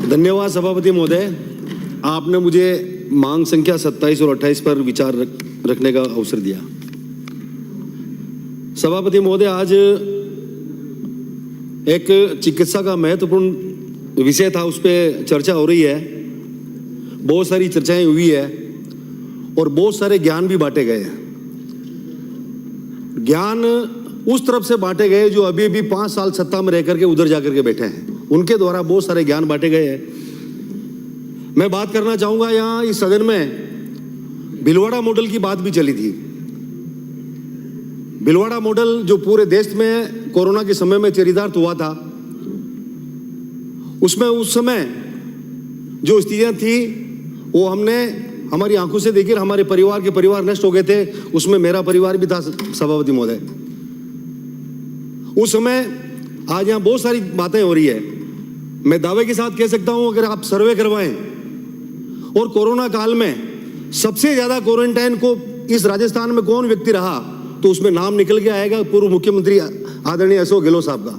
धन्यवाद सभापति महोदय, आपने मुझे मांग संख्या 27 और 28 पर विचार रखने का अवसर दिया। सभापति महोदय, आज एक चिकित्सा का महत्वपूर्ण विषय था, उस पर चर्चा हो रही है, बहुत सारी चर्चाएं हुई है और बहुत सारे ज्ञान भी बांटे गए हैं। ज्ञान उस तरफ से बांटे गए जो अभी भी 5 साल सत्ता में रह करके उधर जाकर के बैठे हैं, उनके द्वारा बहुत सारे ज्ञान बांटे गए हैं। मैं बात करना चाहूंगा, यहाँ इस सदन में भिलवाड़ा मॉडल की बात भी चली थी। भिलवाड़ा मॉडल जो पूरे देश में कोरोना के समय में चरितार्थ हुआ था, उसमें उस समय जो स्थितियां थी वो हमने हमारी आंखों से देखी। हमारे परिवार नष्ट हो गए थे, उसमें मेरा परिवार भी था सभापति महोदय। उस समय आज यहाँ बहुत सारी बातें हो रही है। मैं दावे के साथ कह सकता हूं, अगर आप सर्वे करवाएं और कोरोना काल में सबसे ज्यादा क्वारंटाइन को इस राजस्थान में कौन व्यक्ति रहा, तो उसमें नाम निकल के आएगा पूर्व मुख्यमंत्री आदरणीय अशोक गहलोत साहब का।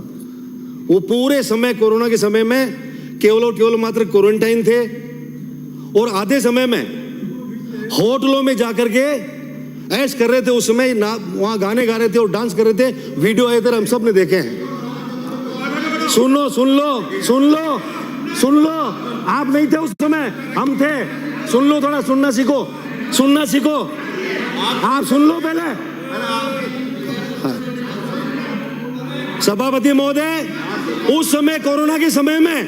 वो पूरे समय कोरोना के समय में केवल और केवल मात्र क्वारंटाइन थे और आधे समय में होटलों में जाकर के ऐश कर रहे थे। उस समय वहां गाने गा रहे थे और डांस कर रहे थे। वीडियो आए थे, हम सब ने देखे हैं। सुन लो, आप नहीं थे उस समय, हम थे। सुन लो, थोड़ा सुनना सीखो। आप सुन लो पहले। सभापति महोदय, उस समय कोरोना के समय में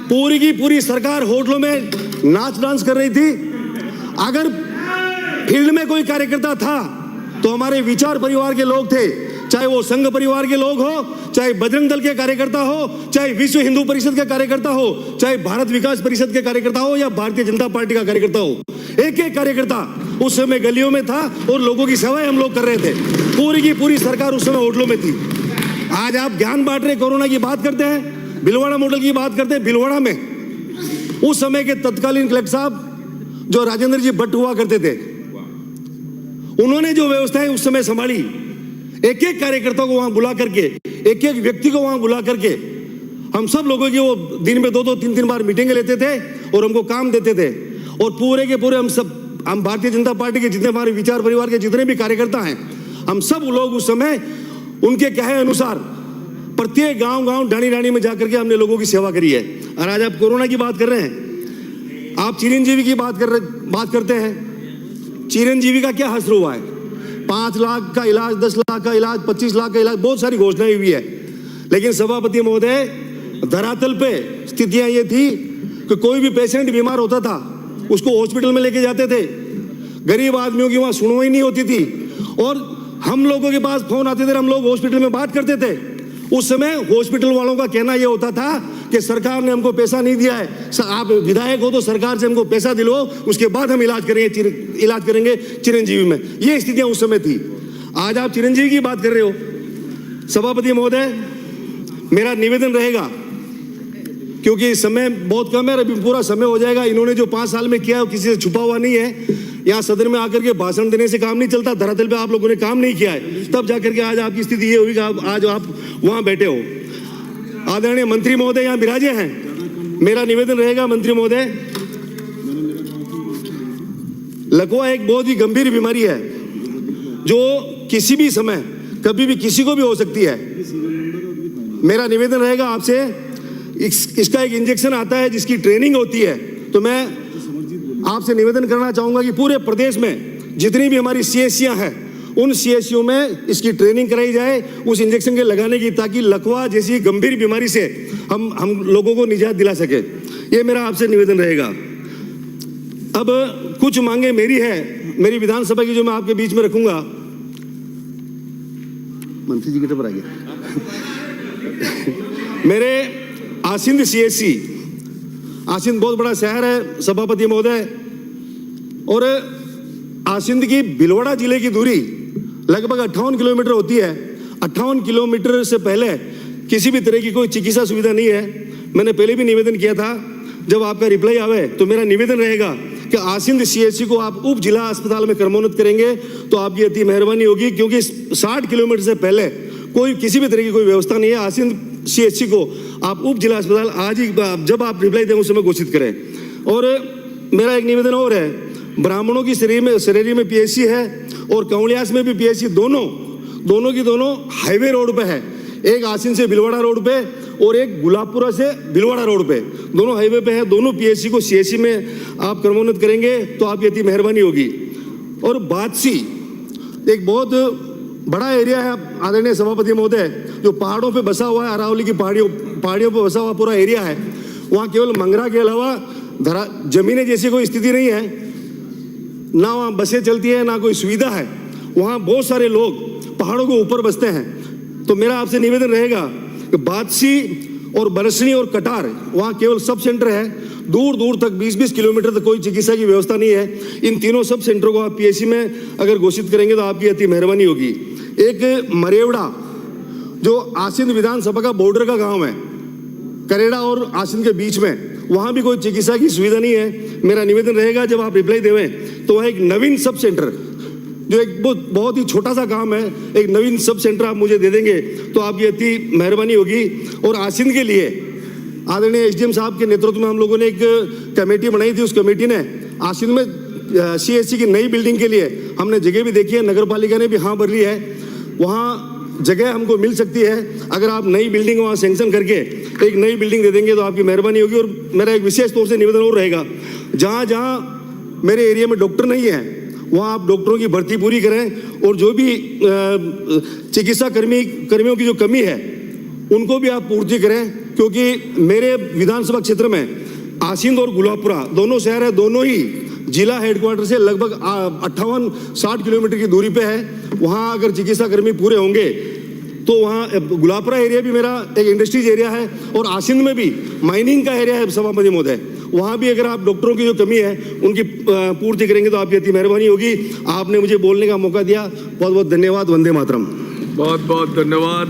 पूरी की पूरी सरकार होटलों में नाच डांस कर रही थी। अगर फील्ड में कोई कार्यकर्ता था तो हमारे विचार परिवार के लोग थे, चाहे वो संघ परिवार के लोग हो, चाहे बजरंग दल के कार्यकर्ता हो, चाहे विश्व हिंदू परिषद के कार्यकर्ता हो, चाहे भारत विकास परिषद के कार्यकर्ता हो या भारतीय जनता पार्टी का कार्यकर्ता हो। एक एक कार्यकर्ता उस समय गलियों में था और लोगों की सेवाएं हम लोग कर रहे थे। पूरी की पूरी सरकार उस समय होटलों में थी। आज आप ज्ञान बांट रहे, कोरोना की बात करते हैं, भिलवाड़ा मॉडल की बात करते हैं। भिलवाड़ा में उस समय के तत्कालीन कलेक्टर साहब जो राजेंद्र जी भट्ट हुआ करते थे, उन्होंने जो व्यवस्थाएं उस समय संभाली, एक एक कार्यकर्ता को वहां बुला करके, एक एक व्यक्ति को वहां बुला करके हम सब लोगों की वो दिन में 2-2, 3-3 बार मीटिंगें लेते थे और हमको काम देते थे। और पूरे के पूरे हम भारतीय जनता पार्टी के जितने हमारे विचार परिवार के जितने भी कार्यकर्ता हैं, हम सब लोग उस समय उनके कहे अनुसार प्रत्येक गांव ढाणी में जाकर के हमने लोगों की सेवा करी है। और आज आप कोरोना की बात कर रहे हैं, आप चिरंजीवी की बात करते हैं। चिरंजीवी का क्या हश्र हुआ है? 5 लाख का इलाज, 10 लाख का इलाज, 25 लाख का इलाज, बहुत सारी घोषणाएं हुई है। लेकिन सभापति महोदय, धरातल पे स्थितियां ये थी कि कोई भी पेशेंट बीमार होता था उसको हॉस्पिटल में लेके जाते थे। गरीब आदमियों की वहां सुनवाई नहीं होती थी और हम लोगों के पास फोन आते थे, हम लोग हॉस्पिटल में बात करते थे। उस समय हॉस्पिटल वालों का कहना यह होता था कि सरकार ने हमको पैसा नहीं दिया है, आप विधायक हो तो सरकार से हमको पैसा दिलवाओ, उसके बाद हम इलाज करेंगे चिरंजीवी में। ये स्थितियां उस समय थी। आज आप चिरंजीवी की बात कर रहे हो। सभापति महोदय, मेरा निवेदन रहेगा, क्योंकि समय बहुत कम है, अभी पूरा समय हो जाएगा। इन्होंने जो 5 साल में किया है किसी से छुपा हुआ नहीं है। यहाँ सदन में आकर के भाषण देने से काम नहीं चलता। धरातल पे आप लोगों ने काम नहीं किया है, तब जाकर के आज आपकी स्थिति ये हुई कि आज आप वहां बैठे हो। आदरणीय मंत्री महोदय यहाँ विराजे हैं, मेरा निवेदन रहेगा मंत्री महोदय, लकवा एक बहुत ही गंभीर बीमारी है जो किसी भी समय कभी भी किसी को भी हो सकती है। मेरा निवेदन रहेगा आपसे, इसका एक इंजेक्शन आता है जिसकी ट्रेनिंग होती है। तो मैं आपसे निवेदन करना चाहूंगा कि पूरे प्रदेश में जितनी भी हमारी सीएससीयां हैं, उन सीएससीओ में इसकी ट्रेनिंग कराई जाए उस इंजेक्शन के लगाने की, ताकि लकवा जैसी गंभीर बीमारी से हम लोगों को निजात दिला सके। ये मेरा आपसे निवेदन रहेगा। अब कुछ मांगे मेरी है, मेरी विधानसभा की, जो मैं आपके बीच में रखूंगा। मंत्री जी की पर आ गया। मेरे आसिंद सीएससी, आसिंद बहुत बड़ा शहर है सभापति महोदय, और आसिंद की भिलवाड़ा जिले की दूरी लगभग 58 किलोमीटर होती है। 58 किलोमीटर से पहले किसी भी तरह की कोई चिकित्सा सुविधा नहीं है। मैंने पहले भी निवेदन किया था, जब आपका रिप्लाई आवे तो मेरा निवेदन रहेगा कि आसिंद सीएचसी को आप उप जिला अस्पताल में क्रमोन्नत करेंगे तो आपकी अति मेहरबानी होगी, क्योंकि 60 किलोमीटर से पहले कोई किसी भी तरह की कोई व्यवस्था नहीं है। आसिंद सीएचसी को आप उप जिला अस्पताल आज ही जब आप रिप्लाई दें उस समय घोषित करें। और मेरा एक निवेदन और है, ब्राह्मणों की शरीरी में पीएचसी है और कंवलियास में भी पीएचसी, दोनों की दोनों हाईवे रोड पे है। एक आसिन से भिलवाड़ा रोड पे और एक गुलाबपुरा से भिलवाड़ा रोड पे, दोनों हाईवे पे है। दोनों पीएचसी को सीएचसी में आप क्रमोन्नत करेंगे तो आपकी अति मेहरबानी होगी। और बादसी एक बहुत बड़ा एरिया है आदरणीय सभापति महोदय, जो पहाड़ों पे बसा हुआ है, अरावली की पहाड़ियों पे बसा हुआ पूरा एरिया है। वहाँ केवल मंगरा के अलावा जमीनें जैसी कोई स्थिति नहीं है, ना वहाँ बसें चलती है, ना कोई सुविधा है। वहाँ बहुत सारे लोग पहाड़ों के ऊपर बसते हैं। तो मेरा आपसे निवेदन रहेगा कि बादसी और बरसनी और कटार, वहाँ केवल सब सेंटर है, दूर दूर तक 20-20 किलोमीटर तक कोई चिकित्सा की व्यवस्था नहीं है। इन तीनों सब सेंटरों को आप पीएचसी में अगर घोषित करेंगे तो आपकी अति मेहरबानी होगी। एक मरेवड़ा जो आसिंद विधानसभा का बॉर्डर का गांव है, करेड़ा और आसिंद के बीच में, वहाँ भी कोई चिकित्सा की सुविधा नहीं है। मेरा निवेदन रहेगा जब आप रिप्लाई देवें तो वह एक नवीन सब सेंटर, जो एक बहुत ही छोटा सा काम है, एक नवीन सब सेंटर आप मुझे दे देंगे तो आपकी अति मेहरबानी होगी। और आसिंद के लिए आदरणीय एसडीएम साहब के नेतृत्व में हम लोगों ने एक कमेटी बनाई थी। उस कमेटी ने आसिंद में सीएचसी की नई बिल्डिंग के लिए हमने जगह भी देखी है, नगर पालिका ने भी हाँ भर ली है, वहाँ जगह हमको मिल सकती है। अगर आप नई बिल्डिंग वहाँ सैंक्शन करके एक नई बिल्डिंग दे देंगे तो आपकी मेहरबानी होगी। और मेरा एक विशेष तौर से निवेदन और रहेगा, जहाँ जहाँ मेरे एरिया में डॉक्टर नहीं है वहाँ आप डॉक्टरों की भर्ती पूरी करें। और जो भी चिकित्सा कर्मियों की जो कमी है उनको भी आप पूर्ति करें, क्योंकि मेरे विधानसभा क्षेत्र में आसिंद और गुलाबपुरा दोनों शहर है, दोनों ही जिला हेडक्वार्टर से लगभग 58-60 किलोमीटर की दूरी पे है। वहाँ अगर चिकित्सा कर्मी पूरे होंगे तो वहाँ गुलाबपुरा एरिया भी मेरा एक इंडस्ट्रीज एरिया है और आसिंद में भी माइनिंग का एरिया है सभापति महोदय। वहाँ भी अगर आप डॉक्टरों की जो कमी है उनकी पूर्ति करेंगे तो आपकी अति मेहरबानी होगी। आपने मुझे बोलने का मौका दिया, बहुत बहुत धन्यवाद। वंदे मातरम। बहुत बहुत धन्यवाद।